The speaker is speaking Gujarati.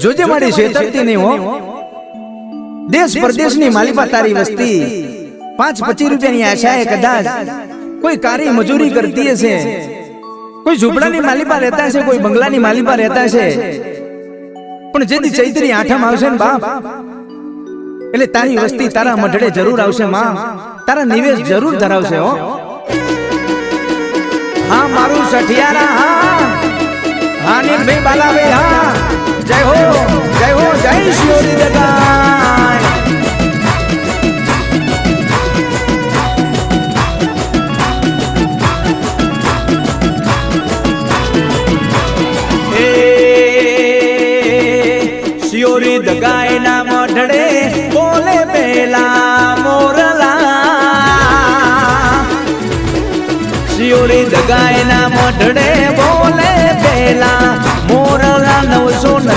જોજે મારી છેતરતી નહીં હો. દેશ પરદેશની માલિપા તારી વસ્તી 5-25 રૂપિયાની આશાએ કદાચ કોઈ કારી મજૂરી કરતી હશે, કોઈ ઝૂંપડાની માલિપા રહેતા હશે, કોઈ બંગલાની માલિપા રહેતા હશે, પણ જેથી ચૈત્રી આઠમ આવશે ને બાપ એટલે તારી વસ્તી તારા મઢડે જરૂર આવશે માં, તારા નિવેશ જરૂર ધરાવશે હો. હા મારું સઠિયારા હા, હા નીલભાઈ બાલાભાઈ હા, જય હો જય હો, જય શિયોરી દગાય. શિયોરી દગાય ના મઢડે બોલે પેલા મોરલા, શિયોરી દગાય ના મઢડે બોલે પેલા મોરલા 900